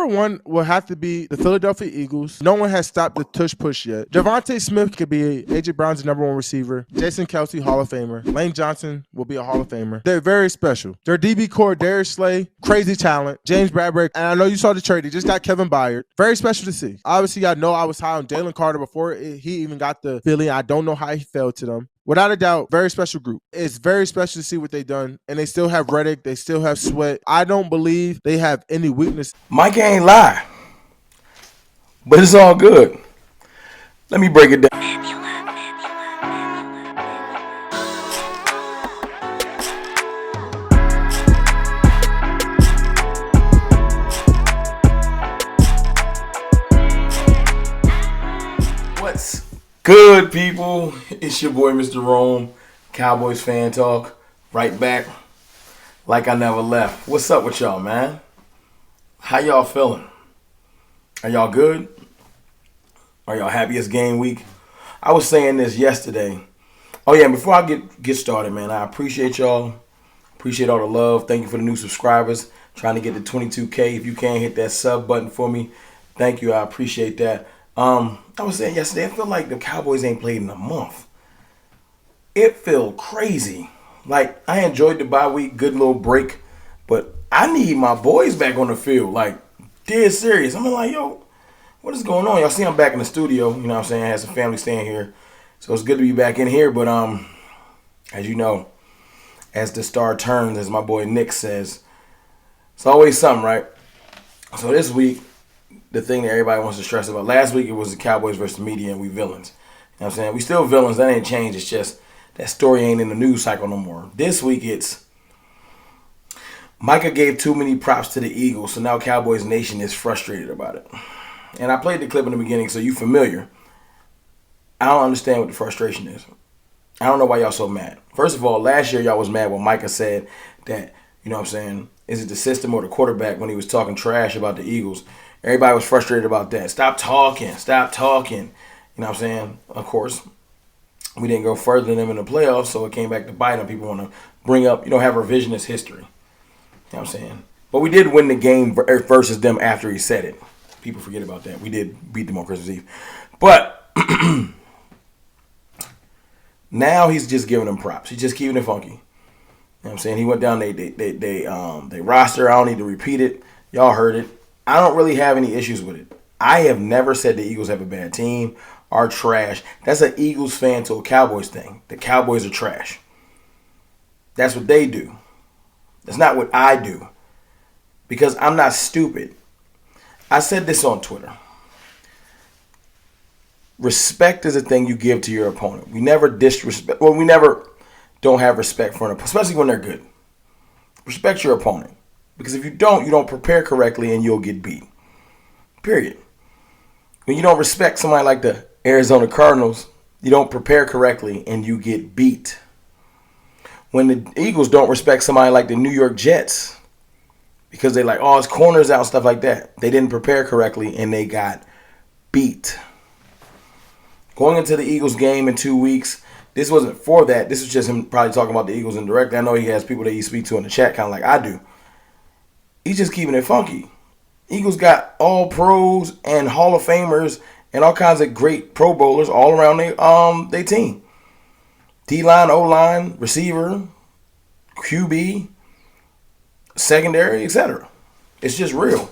Number one will have to be the Philadelphia Eagles. No one has stopped the tush push yet. Javonte Smith could be A.J. Brown's number one receiver. Jason Kelce, Hall of Famer. Lane Johnson will be a Hall of Famer. They're very special. Their DB core, Darius Slay, crazy talent. James Bradbury, and I know you saw the trade. They just got Kevin Byard. Very special to see. Obviously, I know I was high on Jalen Carter before he even got the Philly. I don't know how he fell to them. Without a doubt, very special group. It's very special to see what they've done. And they still have Reddick. They still have Sweat. I don't believe they have any weakness. Micah ain't lie. But it's all good. Let me break it down. What's good, people? It's your boy, Mr. Rome, Cowboys Fan Talk. Right back like I never left. What's up with y'all, man? How y'all feeling? Are y'all good? Are y'all happy it's game week? I was saying this yesterday. Oh yeah, before I get started, man, I appreciate y'all. Appreciate all the love. Thank you for the new subscribers. Trying to get to 22K. If you can hit that sub button for me, thank you. I appreciate that. I was saying yesterday, I feel like the Cowboys ain't played in a month. It feel crazy. Like, I enjoyed the bye week, good little break, but I need my boys back on the field. Like, dead serious. I'm like, yo, what is going on? Y'all see I'm back in the studio, you know what I'm saying? I had some family staying here. So it's good to be back in here, but as you know, as the star turns, as my boy Nick says, it's always something, right? So this week, the thing that everybody wants to stress about. Last week, it was the Cowboys versus the media, and we villains. You know what I'm saying? We still villains. That ain't changed. It's just that story ain't in the news cycle no more. This week, it's Micah gave too many props to the Eagles, so now Cowboys Nation is frustrated about it. And I played the clip in the beginning, so you familiar. I don't understand what the frustration is. I don't know why y'all so mad. First of all, last year, y'all was mad when Micah said that, you know what I'm saying, is it the system or the quarterback when he was talking trash about the Eagles? Everybody was frustrated about that. Stop talking. Stop talking. You know what I'm saying? Of course, we didn't go further than them in the playoffs, so it came back to bite them. People want to bring up, have revisionist history. You know what I'm saying? But we did win the game versus them after he said it. People forget about that. We did beat them on Christmas Eve. But now he's just giving them props. He's just keeping it funky. You know what I'm saying? He went down they roster. I don't need to repeat it. Y'all heard it. I don't really have any issues with it. I have never said the Eagles have a bad team or trash. That's an Eagles fan to a Cowboys thing. The Cowboys are trash. That's what they do. That's not what I do. Because I'm not stupid. I said this on Twitter. Respect is a thing you give to your opponent. We never disrespect. Well, we never don't have respect for an opponent, especially when they're good. Respect your opponent. Because if you don't prepare correctly and you'll get beat. Period. When you don't respect somebody like the Arizona Cardinals, you don't prepare correctly and you get beat. When the Eagles don't respect somebody like the New York Jets, because they like, oh, it's corners out, stuff like that. They didn't prepare correctly and they got beat. Going into the Eagles game in 2 weeks, this wasn't for that. This was just him probably talking about the Eagles indirectly. I know he has people that he speaks to in the chat kind of like I do. He's just keeping it funky. Eagles got all pros and Hall of Famers and all kinds of great Pro Bowlers all around their team. D-line, O-line, receiver, QB, secondary, etc. It's just real.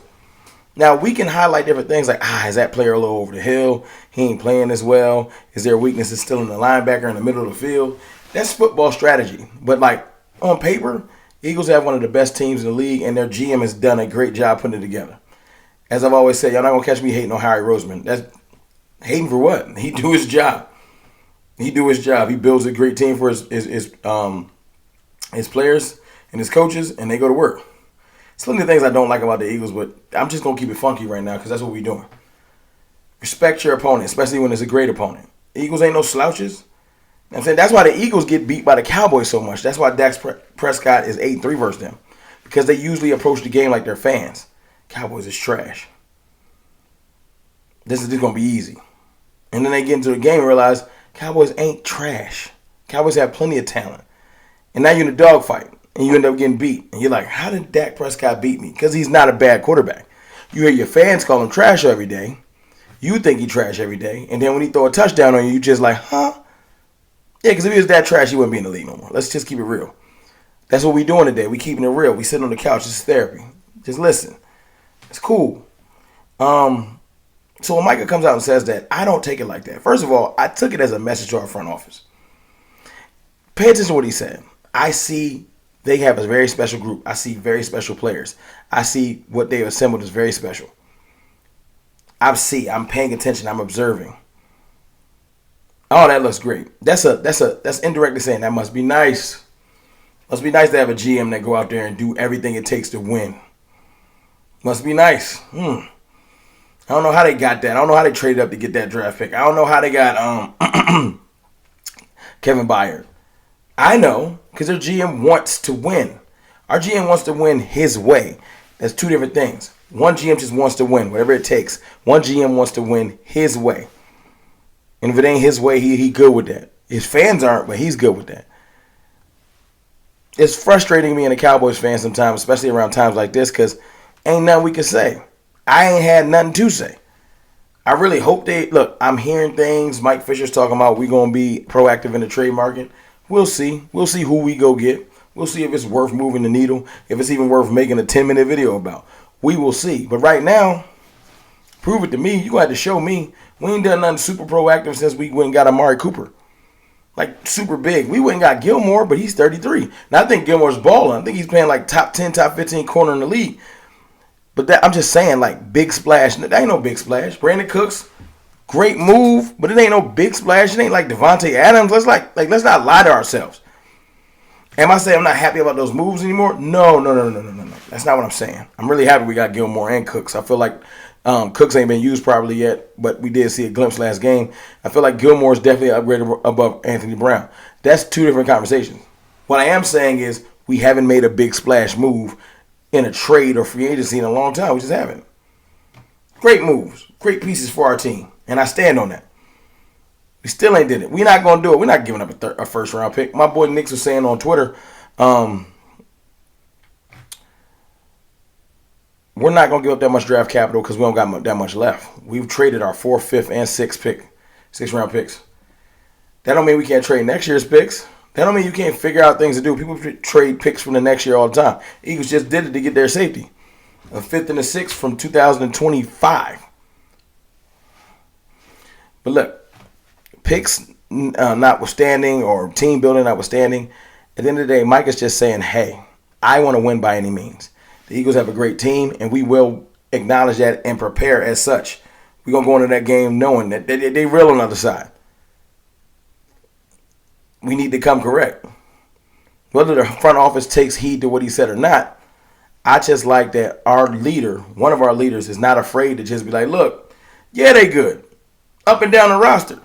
Now, we can highlight different things like, is that player a little over the hill? He ain't playing as well. Is there weaknesses still in the linebacker in the middle of the field? That's football strategy. But, like, on paper, Eagles have one of the best teams in the league, and their GM has done a great job putting it together. As I've always said, y'all not going to catch me hating on Harry Roseman. That's hating for what? He do his job. He do his job. He builds a great team for his players and his coaches, and they go to work. It's plenty of things I don't like about the Eagles, but I'm just going to keep it funky right now because that's what we're doing. Respect your opponent, especially when it's a great opponent. Eagles ain't no slouches. You know what I'm saying? That's why the Eagles get beat by the Cowboys so much. That's why Dak Prescott is 8-3 versus them. Because they usually approach the game like they're fans. Cowboys is trash. This is just going to be easy. And then they get into the game and realize Cowboys ain't trash. Cowboys have plenty of talent. And now you're in a dogfight. And you end up getting beat. And you're like, how did Dak Prescott beat me? Because he's not a bad quarterback. You hear your fans call him trash every day. You think he trash every day. And then when he throw a touchdown on you, you just like, huh? Yeah, because if he was that trash, he wouldn't be in the league no more. Let's just keep it real. That's what we doing today. We keeping it real. We sitting on the couch. It's therapy. Just listen. It's cool. So when Micah comes out and says that, I don't take it like that. First of all, I took it as a message to our front office. Pay attention to what he said. I see they have a very special group. I see very special players. I see what they've assembled is very special. I'm paying attention. I'm observing. Oh, that looks great. That's indirectly saying that must be nice. Must be nice to have a GM that go out there and do everything it takes to win. Must be nice. I don't know how they got that. I don't know how they traded up to get that draft pick. I don't know how they got Kevin Byard. I know because their GM wants to win. Our GM wants to win his way. That's two different things. One GM just wants to win, whatever it takes. One GM wants to win his way. And if it ain't his way, he good with that. His fans aren't, but he's good with that. It's frustrating me and a Cowboys fan sometimes, especially around times like this, because ain't nothing we can say. I ain't had nothing to say. I really hope look, I'm hearing things Mike Fisher's talking about. We're going to be proactive in the trade market. We'll see. We'll see who we go get. We'll see if it's worth moving the needle, if it's even worth making a 10-minute video about. We will see. But right now, prove it to me. You got to show me. We ain't done nothing super proactive since we went and got Amari Cooper. Like, super big. We went and got Gilmore, but he's 33. Now, I think Gilmore's balling. I think he's playing like top 10, top 15 corner in the league. But that I'm just saying, like, big splash. That ain't no big splash. Brandon Cooks, great move, but it ain't no big splash. It ain't like Devontae Adams. Let's not lie to ourselves. Am I saying I'm not happy about those moves anymore? No. That's not what I'm saying. I'm really happy we got Gilmore and Cooks. I feel like Cooks ain't been used properly yet, but we did see a glimpse last game. I feel like Gilmore is definitely upgraded above Anthony Brown. That's two different conversations. What I am saying is we haven't made a big splash move in a trade or free agency in a long time. We just haven't. Great moves. Great pieces for our team. And I stand on that. We still ain't did it. We're not going to do it. We're not giving up a first-round pick. My boy Nix was saying on Twitter, we're not going to give up that much draft capital because we don't got that much left. We've traded our 4th, 5th, and 6th-round picks. That don't mean we can't trade next year's picks. That don't mean you can't figure out things to do. People trade picks from the next year all the time. Eagles just did it to get their safety. A 5th and a 6th from 2025. But look, picks notwithstanding or team building notwithstanding, at the end of the day, Mike is just saying, hey, I want to win by any means. The Eagles have a great team, and we will acknowledge that and prepare as such. We're going to go into that game knowing that they real on the other side. We need to come correct. Whether the front office takes heed to what he said or not, I just like that our leader, one of our leaders, is not afraid to just be like, look, yeah, they good. Up and down the roster.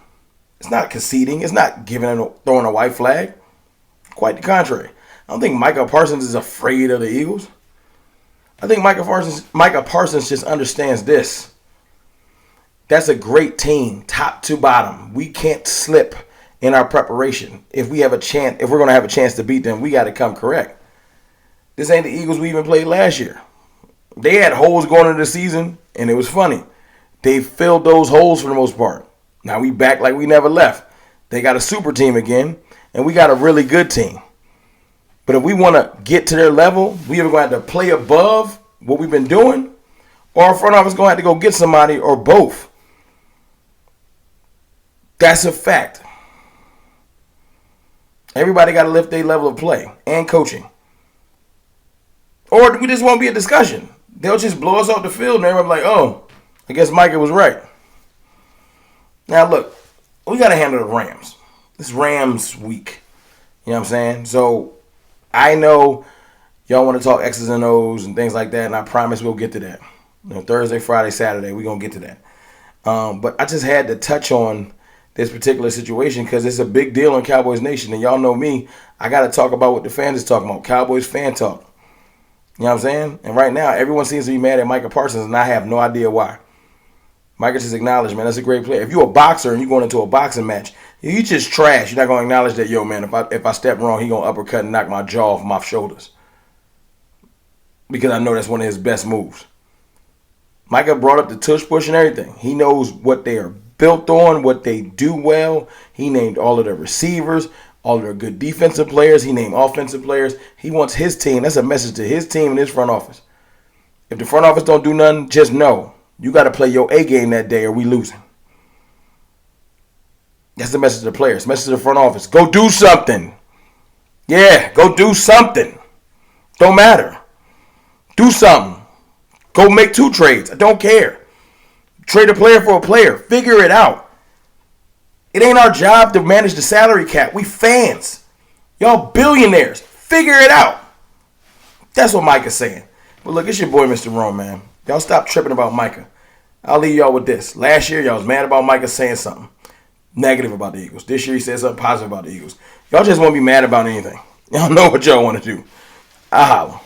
It's not conceding. It's not throwing a white flag. Quite the contrary. I don't think Micah Parsons is afraid of the Eagles. I think Micah Parsons just understands this. That's a great team, top to bottom. We can't slip in our preparation. If we're going to have a chance to beat them, we got to come correct. This ain't the Eagles we even played last year. They had holes going into the season, and it was funny. They filled those holes for the most part. Now we back like we never left. They got a super team again, and we got a really good team. But if we want to get to their level, we either going to have to play above what we've been doing, or our front office going to have to go get somebody, or both. That's a fact. Everybody got to lift their level of play and coaching. Or we just won't be a discussion. They'll just blow us off the field, and everybody's like, oh, I guess Micah was right. Now, look, we got to handle the Rams. This Rams week. You know what I'm saying? So, I know y'all want to talk X's and O's and things like that, and I promise we'll get to that. Thursday, Friday, Saturday, we're going to get to that. But I just had to touch on this particular situation because it's a big deal in Cowboys Nation. And y'all know me, I got to talk about what the fans is talking about. Cowboys fan talk. You know what I'm saying? And right now, everyone seems to be mad at Micah Parsons, and I have no idea why. Micah just acknowledged, man, that's a great player. If you're a boxer and you're going into a boxing match, you just trash. You're not going to acknowledge that, yo, man, if I step wrong, he going to uppercut and knock my jaw off my shoulders. Because I know that's one of his best moves. Micah brought up the tush push and everything. He knows what they are built on, what they do well. He named all of their receivers, all of their good defensive players. He named offensive players. He wants his team. That's a message to his team and his front office. If the front office don't do nothing, just know you got to play your A game that day or we losing. That's the message to the players. Message to the front office. Go do something. Yeah, go do something. Don't matter. Do something. Go make 2 trades. I don't care. Trade a player for a player. Figure it out. It ain't our job to manage the salary cap. We fans. Y'all billionaires. Figure it out. That's what Micah's saying. But look, it's your boy, Mr. Rome, man. Y'all stop tripping about Micah. I'll leave y'all with this. Last year, y'all was mad about Micah saying something negative about the Eagles. This year, he said something positive about the Eagles. Y'all just want to be mad about anything. Y'all know what y'all want to do. I holla.